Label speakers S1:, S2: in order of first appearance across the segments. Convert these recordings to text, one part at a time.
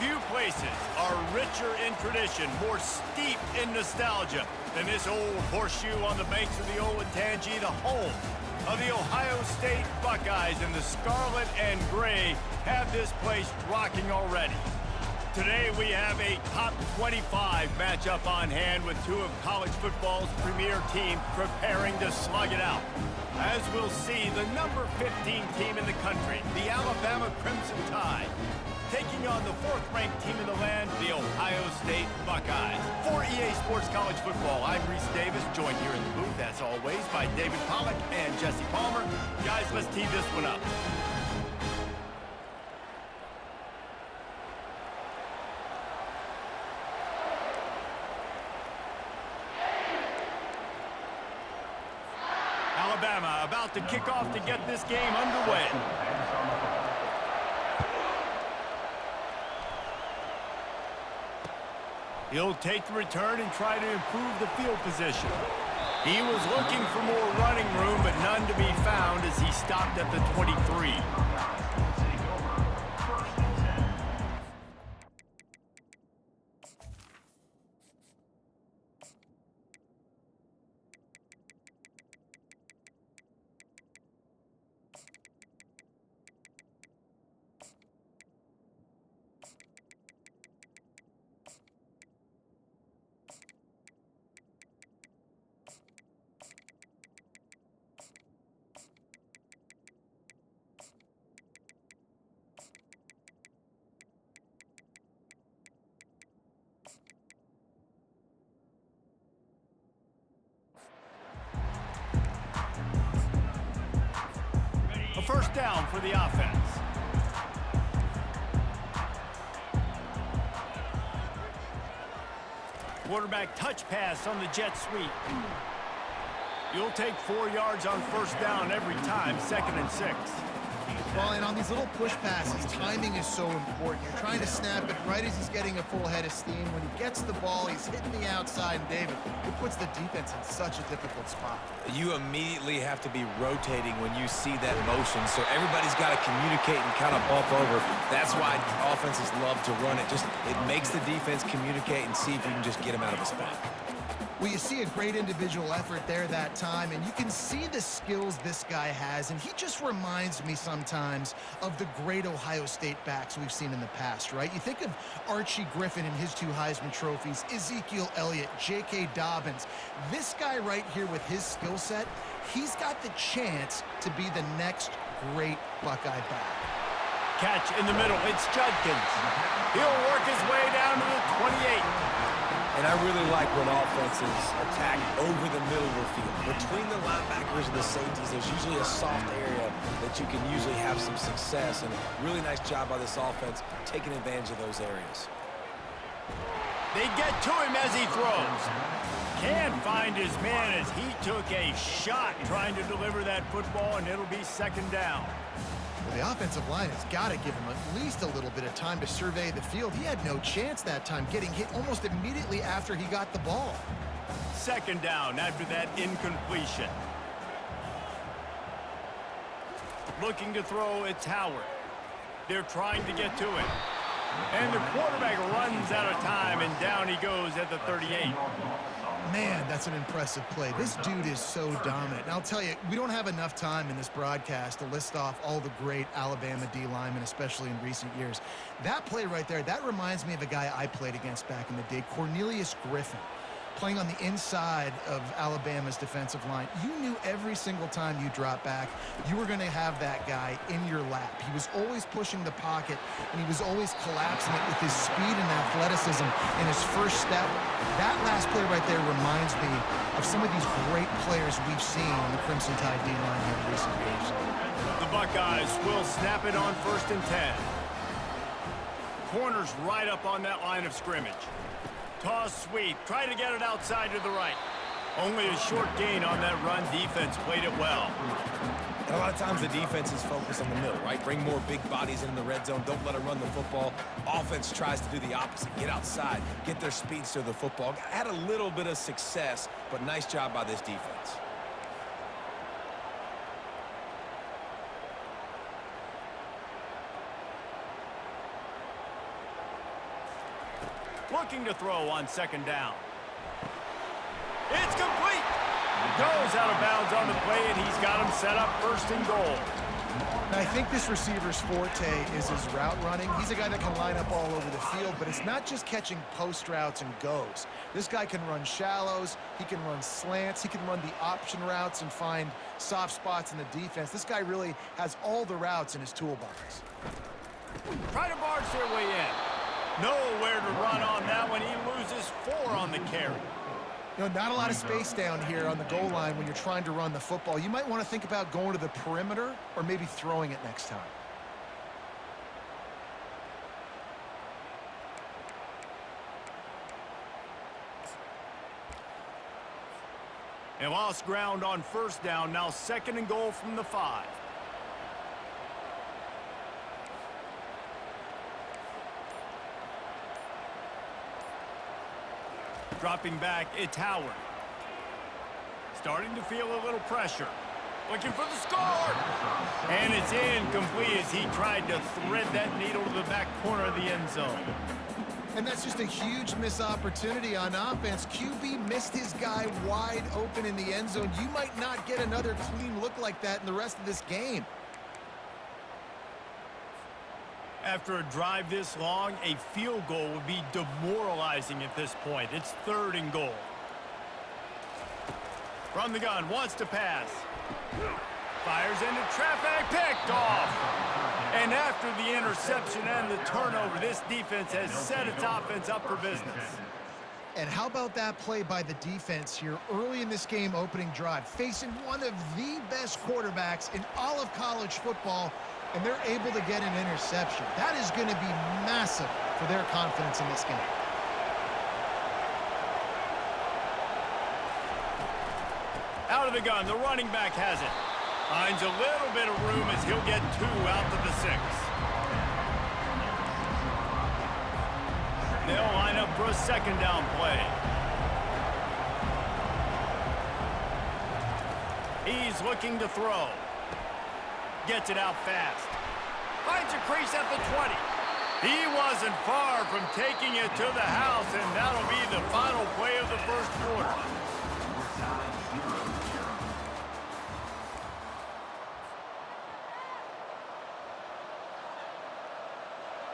S1: Few places are richer in tradition, more steeped in nostalgia than this old horseshoe on the banks of the Olentangy, the home of the Ohio State Buckeyes, and the scarlet and gray have this place rocking already. Today we have a top 25 matchup on hand with two of college football's premier teams preparing to slug it out. As we'll see, the number 15 team in the country, the Alabama Crimson Tide, taking on the fourth-ranked team in the land, the Ohio State Buckeyes. For EA Sports College Football, I'm Reese Davis, joined here in the booth, as always, by David Pollack and Jesse Palmer. Guys, let's tee this one up. Alabama about to kick off to get this game underway. He'll take the return and try to improve the field position. He was looking for more running room, but none to be found as he stopped at the 23. A first down for the offense. Quarterback touch pass on the jet sweep. You'll take 4 yards on first down every time, 2nd and 6.
S2: Well, and on these little push passes, timing is so important. You're trying to snap it right as he's getting a full head of steam. When he gets the ball, he's hitting the outside, and David, it puts the defense in such a difficult spot.
S3: You immediately have to be rotating when you see that motion, so everybody's got to communicate and kind of bump over. That's why offenses love to run it. It makes the defense communicate and see if you can just get him out of the spot.
S2: Well, you see a great individual effort there that time, and you can see the skills this guy has, and he just reminds me sometimes of the great Ohio State backs we've seen in the past, right? You think of Archie Griffin and his 2 Heisman trophies, Ezekiel Elliott, J.K. Dobbins. This guy right here with his skill set, he's got the chance to be the next great Buckeye back.
S1: Catch in the middle, it's Judkins. He'll work his way down to the 28.
S3: And I really like when offenses attack over the middle of the field. Between the linebackers and the safeties, there's usually a soft area that you can usually have some success. And a really nice job by this offense taking advantage of those areas.
S1: They get to him as he throws. Can't find his man as he took a shot trying to deliver that football, and it'll be 2nd down.
S2: Well, the offensive line has got to give him at least a little bit of time to survey the field. He had no chance that time, getting hit almost immediately after he got the ball.
S1: 2nd down after that incompletion. Looking to throw, it's Howard. They're trying to get to it. And the quarterback runs out of time, and down he goes at the 38.
S2: Man, that's an impressive play. This dude is so dominant. And I'll tell you, we don't have enough time in this broadcast to list off all the great Alabama D linemen, especially in recent years. That play right there, that reminds me of a guy I played against back in the day, Cornelius Griffin, playing on the inside of Alabama's defensive line. You knew every single time you dropped back, you were going to have that guy in your lap. He was always pushing the pocket, and he was always collapsing it with his speed and athleticism in his first step. That last play right there reminds me of some of these great players we've seen on the Crimson Tide D-line here in recent years.
S1: The Buckeyes will snap it on 1st and 10. Corners right up on that line of scrimmage. Toss sweep, try to get it outside to the right. Only a short gain on that run. Defense played it well.
S3: And a lot of times the defense is focused on the middle, right? Bring more big bodies in the red zone. Don't let them run the football. Offense tries to do the opposite. Get outside. Get their speeds to the football. Had a little bit of success, but nice job by this defense.
S1: Looking to throw on second down. It's complete. Goes out of bounds on the play, and he's got him set up first and goal.
S2: I think this receiver's forte is his route running. He's a guy that can line up all over the field, but it's not just catching post routes and goes. This guy can run shallows, he can run slants, he can run the option routes and find soft spots in the defense. This guy really has all the routes in his toolbox.
S1: Try to barge their way in. Nowhere to run on that one. He loses 4 on the carry.
S2: You know, not a lot of space down here on the goal line when you're trying to run the football. You might want to think about going to the perimeter or maybe throwing it next time.
S1: They lost ground on first down. Now second and goal from the 5. Dropping back, it's Howard. Starting to feel a little pressure. Looking for the score! And it's incomplete as he tried to thread that needle to the back corner of the end zone.
S2: And that's just a huge missed opportunity on offense. QB missed his guy wide open in the end zone. You might not get another clean look like that in the rest of this game.
S1: After a drive this long, a field goal would be demoralizing at this point. It's third and goal. From the gun, wants to pass. Fires into traffic, picked off. And after the interception and the turnover, this defense has set its offense up for business.
S2: And how about that play by the defense here early in this game opening drive, facing one of the best quarterbacks in all of college football, and they're able to get an interception. That is going to be massive for their confidence in this game.
S1: Out of the gun, the running back has it. Finds a little bit of room as he'll get 2 out to the 6. They'll line up for a second down play. He's looking to throw. Gets it out fast. Finds a crease at the 20. He wasn't far from taking it to the house, and that'll be the final play of the first quarter.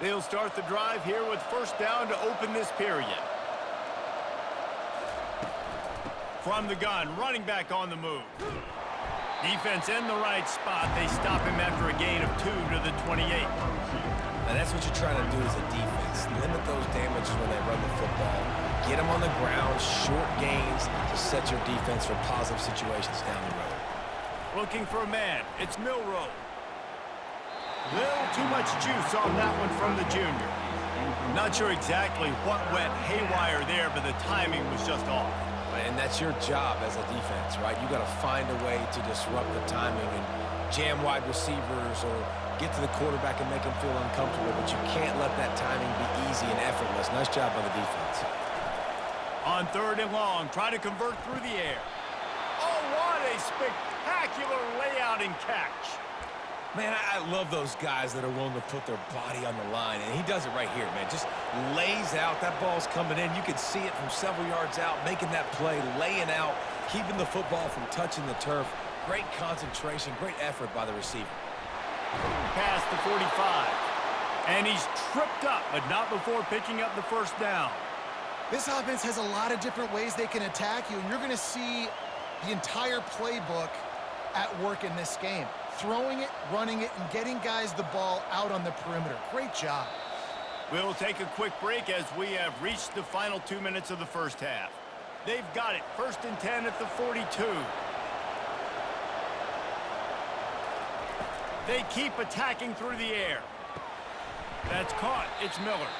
S1: They'll start the drive here with first down to open this period. From the gun, running back on the move. Defense in the right spot. They stop him after a gain of 2 to the 28.
S3: And that's what you're trying to do as a defense. Limit those damages when they run the football. Get them on the ground, short gains to set your defense for positive situations down the road.
S1: Looking for a man. It's Milroe. Little too much juice on that one from the junior. Not sure exactly what went haywire there, but the timing was just off.
S3: And that's your job as a defense, right? You got to find a way to disrupt the timing and jam wide receivers or get to the quarterback and make him feel uncomfortable, but you can't let that timing be easy and effortless. Nice job by the defense.
S1: On third and long, try to convert through the air. Oh, what a spectacular layout and catch.
S3: Man, I love those guys that are willing to put their body on the line, and he does it right here, man. Just lays out. That ball's coming in. You can see it from several yards out, making that play, laying out, keeping the football from touching the turf. Great concentration, great effort by the receiver.
S1: Past the 45. And he's tripped up, but not before picking up the first down.
S2: This offense has a lot of different ways they can attack you, and you're going to see the entire playbook at work in this game. Throwing it, running it, and getting guys the ball out on the perimeter. Great job.
S1: We'll take a quick break as we have reached the final 2 minutes of the first half. They've got it. First and 10 at the 42. They keep attacking through the air. That's caught. It's Miller.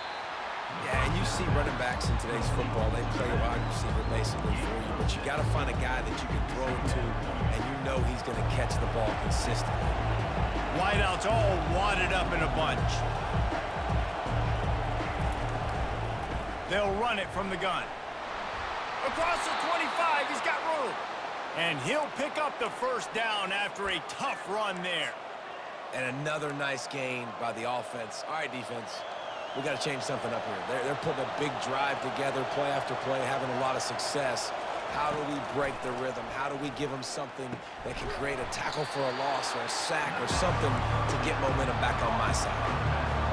S3: Yeah, and you see running backs in today's football, they play a wide receiver basically for you, but you got to find a guy that you can throw it to, and you know he's going to catch the ball consistently.
S1: Wideouts all wadded up in a bunch. They'll run it from the gun. Across the 25, he's got room. And he'll pick up the first down after a tough run there.
S3: And another nice gain by the offense. All right, defense. we got to change something up here. They're putting a big drive together, play after play, having a lot of success. How do we break the rhythm? How do we give them something that can create a tackle for a loss or a sack or something to get momentum back on my side?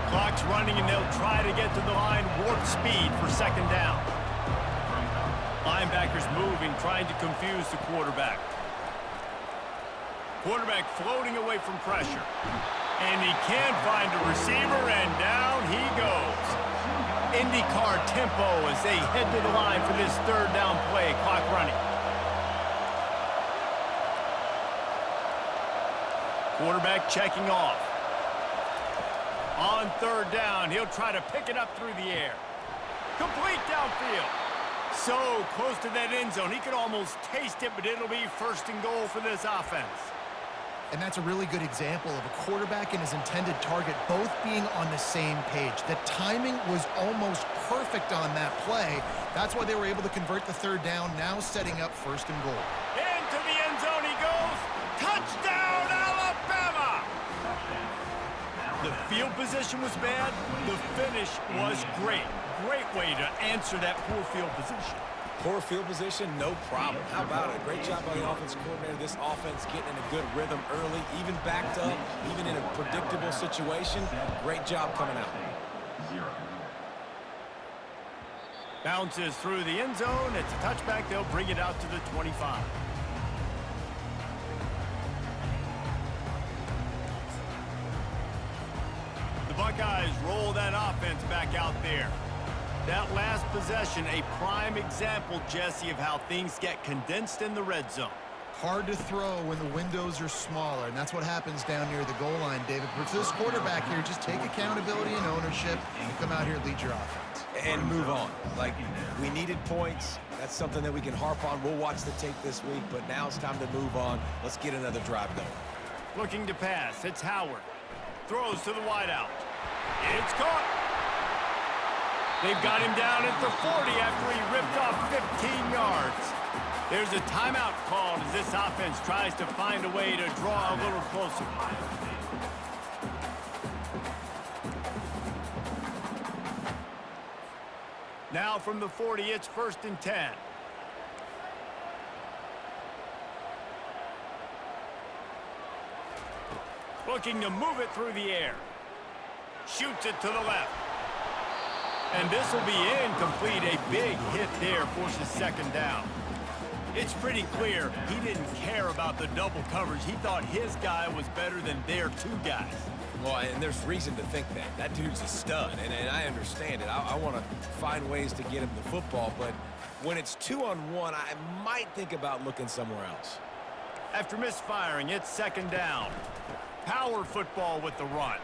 S1: Clock's running, and they'll try to get to the line, warp speed for second down. Linebackers moving, trying to confuse the quarterback. Quarterback floating away from pressure. And he can't find a receiver, and down he goes. IndyCar tempo as they head to the line for this third down play. Clock running. Quarterback checking off. On third down, he'll try to pick it up through the air. Complete downfield. So close to that end zone, he could almost taste it, but it'll be first and goal for this offense.
S2: And that's a really good example of a quarterback and his intended target both being on the same page. The timing was almost perfect on that play. That's why they were able to convert the third down, now setting up first and goal.
S1: Into the end zone he goes. Touchdown, Alabama! The field position was bad. The finish was great. Great way to answer that poor field position.
S3: Poor field position, no problem. How about it? Great job by the offense coordinator. This offense getting in a good rhythm early, even backed up, even in a predictable situation. Great job coming out.
S1: Bounces through the end zone. It's a touchback. They'll bring it out to the 25. The Buckeyes roll that offense back out there. That last possession, a prime example, Jesse, of how things get condensed in the red zone.
S2: Hard to throw when the windows are smaller, and that's what happens down near the goal line, David. But for this quarterback here, just take accountability and ownership and come out here and lead your offense.
S3: And move on. Like, we needed points. That's something that we can harp on. We'll watch the tape this week, but now it's time to move on. Let's get another drive going.
S1: Looking to pass. It's Howard. Throws to the wideout. It's caught. They've got him down at the 40 after he ripped off 15 yards. There's a timeout called as this offense tries to find a way to draw a little closer. Now from the 40, it's 1st and 10. Looking to move it through the air. Shoots it to the left. And this will be incomplete. A big hit there forces second down. It's pretty clear he didn't care about the double coverage. He thought his guy was better than their two guys.
S3: Well, and there's reason to think that. That dude's a stud, and I understand it. I want to find ways to get him the football, but when it's 2-on-1, I might think about looking somewhere else.
S1: After misfiring, it's second down. Power football with the run.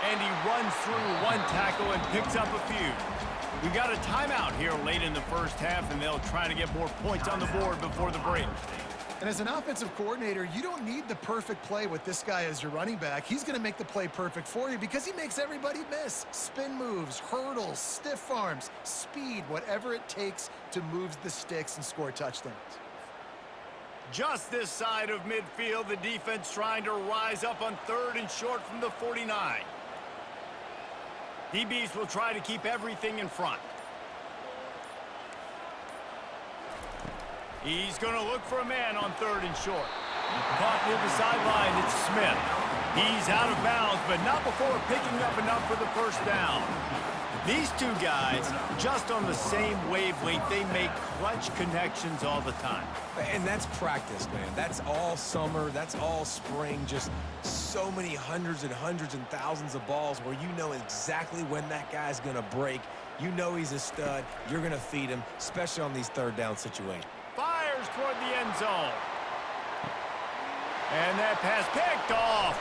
S1: And he runs through one tackle and picks up a few. We got a timeout here late in the first half, and they'll try to get more points on the board before the break.
S2: And as an offensive coordinator, you don't need the perfect play with this guy as your running back. He's going to make the play perfect for you because he makes everybody miss. Spin moves, hurdles, stiff arms, speed, whatever it takes to move the sticks and score touchdowns.
S1: Just this side of midfield, the defense trying to rise up on 3rd and short from the 49. DBs will try to keep everything in front. He's going to look for a man on 3rd and short. Caught near the sideline, it's Smith. He's out of bounds, but not before picking up enough for the first down. These two guys, just on the same wavelength, they make clutch connections all the time.
S3: And that's practice, man. That's all summer. That's all spring. Just so many hundreds and thousands of balls where you know exactly when that guy's going to break. You know he's a stud. You're going to feed him, especially on these third down situations.
S1: Fires toward the end zone. And that pass picked off.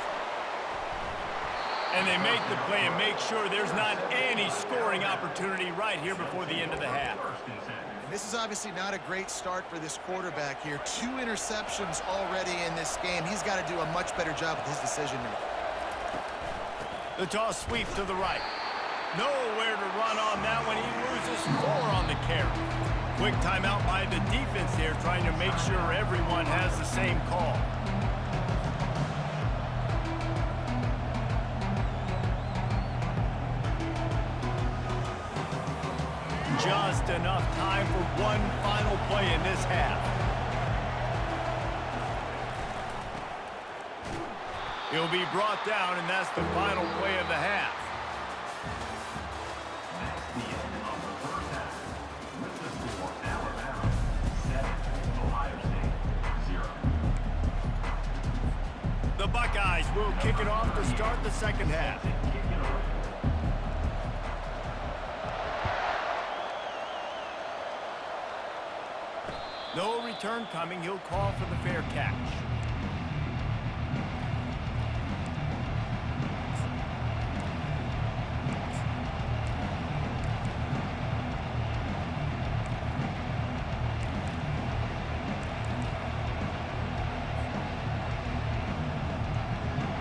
S1: And they make the play and make sure there's not any scoring opportunity right here before the end of the half.
S2: And this is obviously not a great start for this quarterback here. 2 interceptions already in this game. He's got to do a much better job with his decision-making.
S1: The toss sweep to the right. Nowhere to run on that one. He loses 4 on the carry. Quick timeout by the defense there, trying to make sure everyone has the same call. just enough time for one final play in this half. He'll be brought down, and that's the final play of the half.
S4: That's the end of the first half. With the score, Alabama 7, Ohio State 0.
S1: The Buckeyes will kick it off to start the second half. No return coming. He'll call for the fair catch.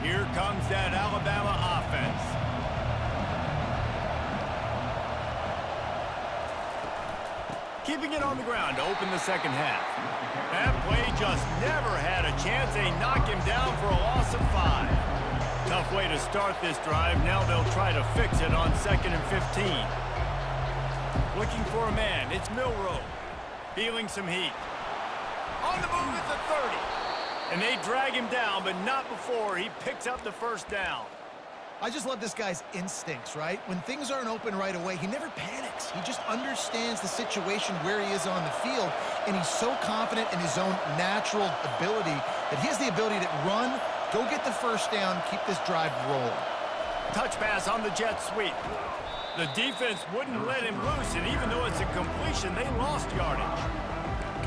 S1: Here comes that Alabama offense. Keeping it on the ground to open the second half. That play just never had a chance. They knock him down for a loss of 5. Tough way to start this drive. Now they'll try to fix it on 2nd and 15. Looking for a man. It's Milroe. Feeling some heat. On the move at the 30. And they drag him down, but not before he picks up the first down.
S2: I just love this guy's instincts, right? When things aren't open right away, he never panics. He just understands the situation where he is on the field, and he's so confident in his own natural ability that he has the ability to run, go get the first down, keep this drive rolling.
S1: Touch pass on the jet sweep. The defense wouldn't let him loose, and even though it's a completion, they lost yardage.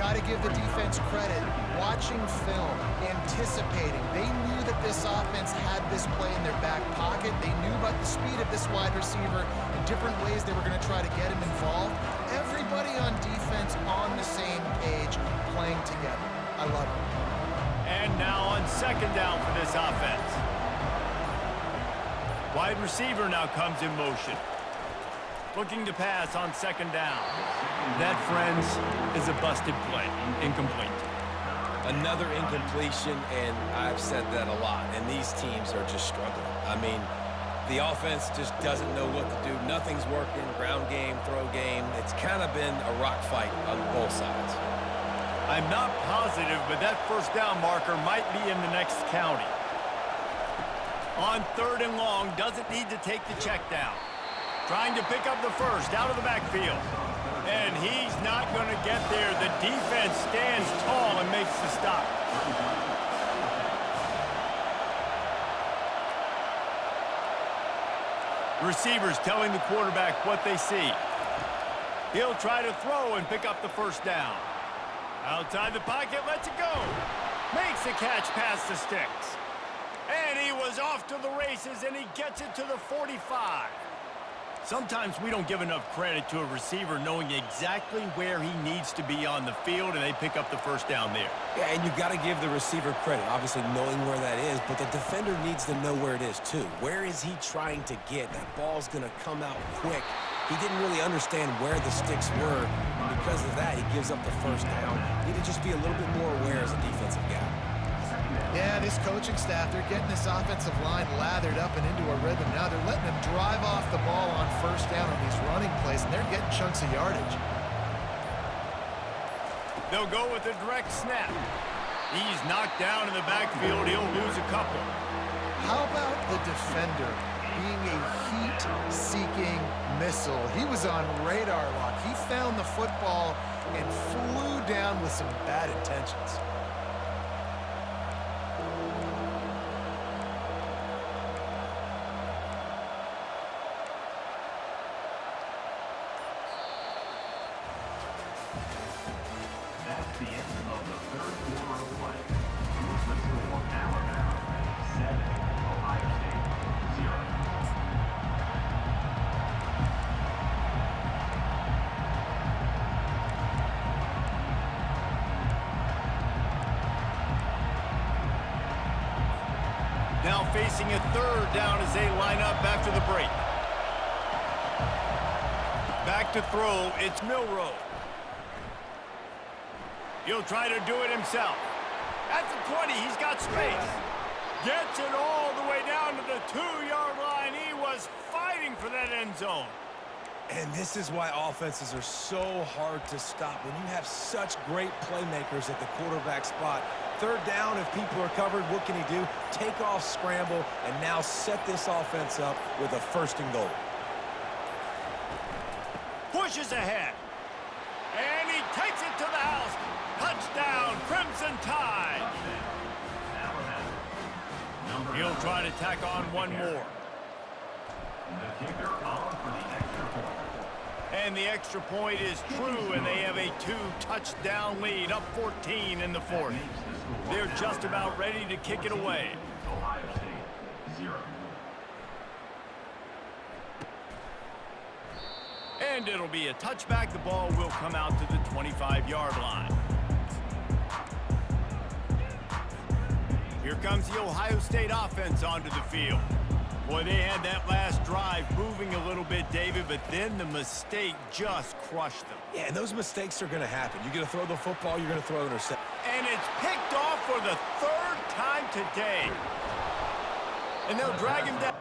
S2: Got to give the defense credit. Watching film, anticipating. They knew that this offense had this play in their back pocket. They knew about the speed of this wide receiver and different ways they were going to try to get him involved. Everybody on defense on the same page, playing together. I love it.
S1: And now on 2nd down for this offense. Wide receiver now comes in motion. Looking to pass on 2nd down. That, friends, is a busted play. Incomplete.
S3: Another incompletion, and I've said that a lot, and these teams are just struggling. I mean, the offense just doesn't know what to do. Nothing's working, ground game, throw game. It's kind of been a rock fight on both sides.
S1: I'm not positive, but that first down marker might be in the next county. On 3rd and long, doesn't need to take the check down. Trying to pick up the first out of the backfield. And he's not going to get there. The defense stands tall and makes the stop. Receivers telling the quarterback what they see. He'll try to throw and pick up the first down. Outside the pocket, lets it go. Makes the catch past the sticks. And he was off to the races, and he gets it to the 45. Sometimes we don't give enough credit to a receiver knowing exactly where he needs to be on the field, and they pick up the first down there.
S3: Yeah, and you've got to give the receiver credit, obviously knowing where that is, but the defender needs to know where it is too. Where is he trying to get? That ball's going to come out quick. He didn't really understand where the sticks were, and because of that, he gives up the first down. Need to just be a little bit more aware as a defensive guy.
S2: Yeah, this coaching staff, they're getting this offensive line lathered up and into a rhythm. Now they're letting them drive off the ball on first down on these running plays, and they're getting chunks of yardage.
S1: They'll go with a direct snap. He's knocked down in the backfield. He'll lose a couple.
S2: How about the defender being a heat-seeking missile? He was on radar lock. He found the football and flew down with some bad intentions.
S4: That's the end of the third quarter of play. With the score, Alabama 7, Ohio State 0.
S1: Now facing a 3rd down as they line up after the break. Back to throw, it's Milroe. He'll try to do it himself. At the 20, he's got space. Gets it all the way down to the 2-yard line. He was fighting for that end zone.
S3: And this is why offenses are so hard to stop. When you have such great playmakers at the quarterback spot, third down, if people are covered, what can he do? Take off, scramble, and now set this offense up with a 1st and goal.
S1: Pushes ahead. And he takes it to the house. Touchdown, Crimson Tide. He'll try to tack on one more.
S4: The kicker on for the extra point.
S1: And the extra point is true, and they have a 2-touchdown lead, up 14 in the 4th. They're just about ready to kick it away.
S4: Ohio State, 0.
S1: And it'll be a touchback. The ball will come out to the 25-yard line. Here comes the Ohio State offense onto the field. Boy, they had that last drive moving a little bit, David, but then the mistake just crushed them.
S3: Yeah, and those mistakes are going to happen. You're going to throw the football, you're going to throw an interception.
S1: And it's picked off for the 3rd time today. And they'll drag him down.